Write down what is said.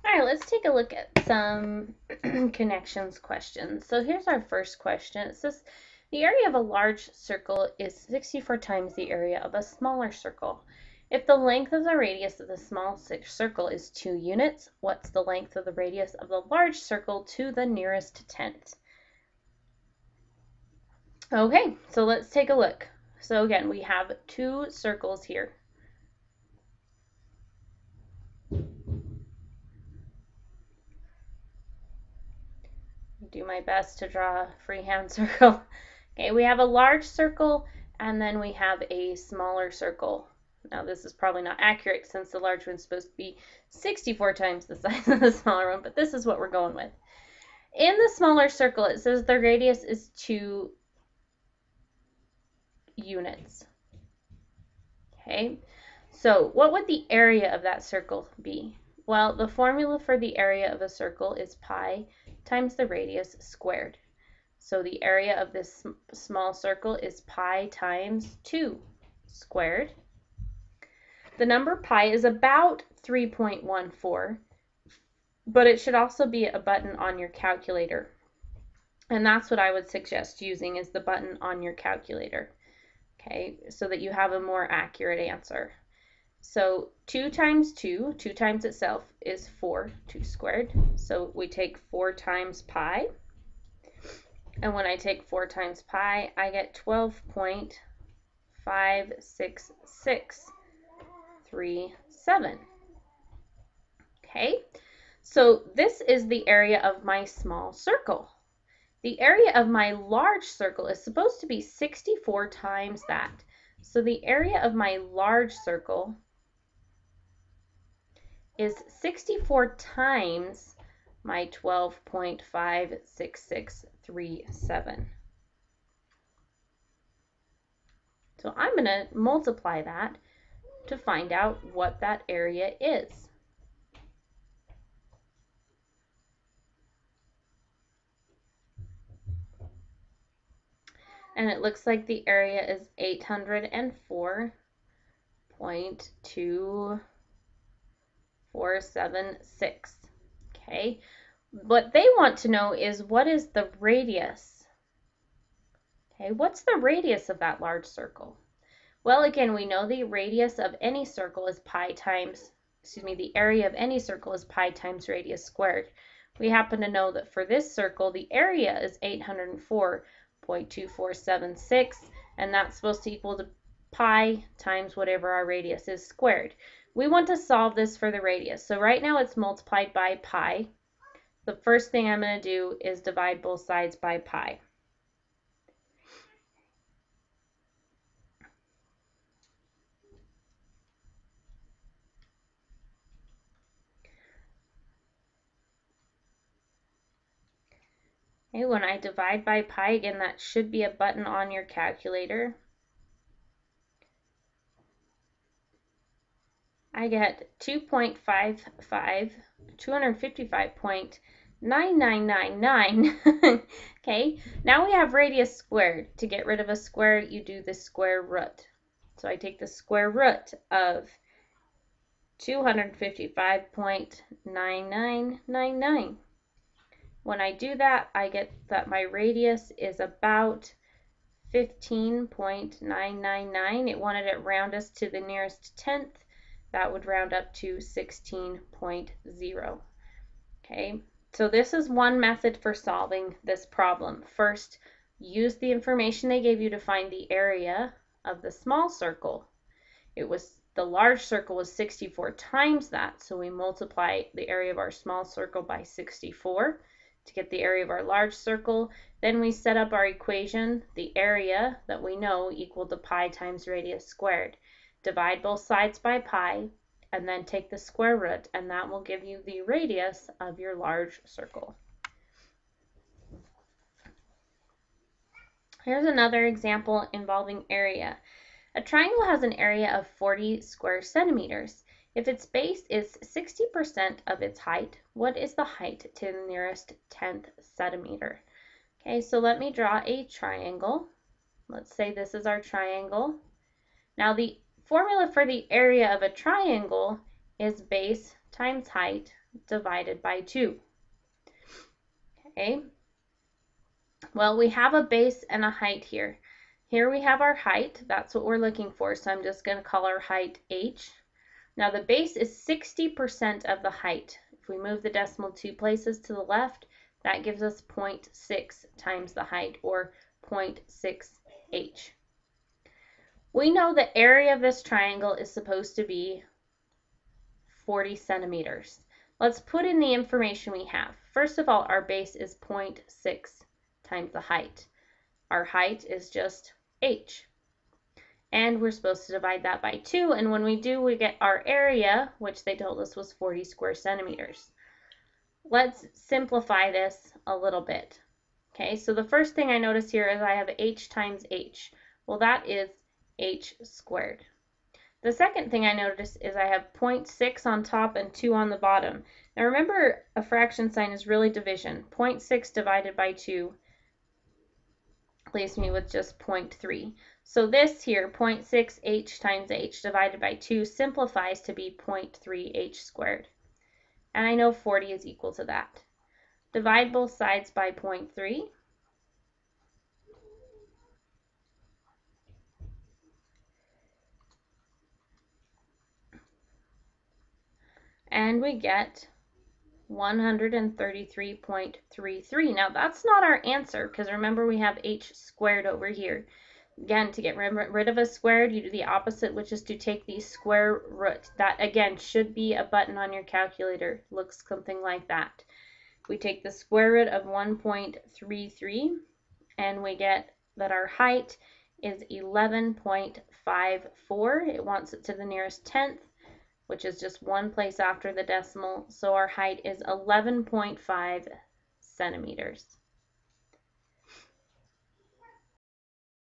All right, let's take a look at some connections questions. So here's our first question. It says, the area of a large circle is 64 times the area of a smaller circle. If the length of the radius of the small circle is 2 units, what's the length of the radius of the large circle to the nearest tenth? Okay, so let's take a look. So again, we have 2 circles here. Do my best to draw a freehand circle. Okay, we have a large circle and then we have a smaller circle. Now this is probably not accurate since the large one's supposed to be 64 times the size of the smaller one, but this is what we're going with. In the smaller circle, it says the radius is 2 units. Okay, so what would the area of that circle be? Well, the formula for the area of a circle is pi times the radius squared. So the area of this small circle is pi times 2 squared. The number pi is about 3.14, but it should also be a button on your calculator. And that's what I would suggest using, is the button on your calculator, okay, so that you have a more accurate answer. So 2 times 2, 2 times itself is 4, 2 squared. So we take 4 times pi. And when I take 4 times pi, I get 12.56637. Okay, so this is the area of my small circle. The area of my large circle is supposed to be 64 times that. So the area of my large circle is 64 times my 12.56637. So I'm going to multiply that to find out what that area is. And it looks like the area is 804.2476. Okay, what they want to know is, what is the radius? Okay, what's the radius of that large circle? Well, again, we know the radius of any circle is pi times, the area of any circle is pi times radius squared. We happen to know that for this circle, the area is 804.2476, and that's supposed to equal to pi times whatever our radius is squared. We want to solve this for the radius. So right now it's multiplied by pi. The first thing I'm going to do is divide both sides by pi. Okay, when I divide by pi, again, that should be a button on your calculator. I get 255.9999. Okay, now we have radius squared. To get rid of a square, you do the square root. So I take the square root of 255.9999. When I do that, I get that my radius is about 15.999. It wanted it round us to the nearest tenth. That would round up to 16.0. Okay, so this is one method for solving this problem. First, use the information they gave you to find the area of the small circle. The large circle was 64 times that, so we multiply the area of our small circle by 64 to get the area of our large circle. Then we set up our equation, the area that we know equal to pi times radius squared. Divide both sides by pi, and then take the square root, and that will give you the radius of your large circle. Here's another example involving area. A triangle has an area of 40 square centimeters. If its base is 60% of its height, what is the height to the nearest 10th centimeter? Okay, so let me draw a triangle. Let's say this is our triangle. Now the formula for the area of a triangle is base times height divided by 2. Okay, well, we have a base and a height here. Here we have our height. That's what we're looking for, so I'm just going to call our height h. Now the base is 60% of the height. If we move the decimal 2 places to the left, that gives us 0.6 times the height, or 0.6h. We know the area of this triangle is supposed to be 40 centimeters. Let's put in the information we have. First of all, our base is 0.6 times the height. Our height is just h. And we're supposed to divide that by 2, and when we do, we get our area, which they told us was 40 square centimeters. Let's simplify this a little bit. Okay, so the first thing I notice here is I have h times h. Well, that is h squared. The second thing I notice is I have 0.6 on top and 2 on the bottom. Now remember, a fraction sign is really division. 0.6 divided by 2 leaves me with just 0.3. So this here, 0.6 h times h divided by 2, simplifies to be 0.3 h squared. And I know 40 is equal to that. Divide both sides by 0.3. And we get 133.33. Now that's not our answer, because remember we have h squared over here. Again, to get rid of a squared, you do the opposite, which is to take the square root. That, again, should be a button on your calculator. Looks something like that. We take the square root of 1.33, and we get that our height is 11.54. It wants it to the nearest tenth, which is just one place after the decimal. So our height is 11.5 centimeters.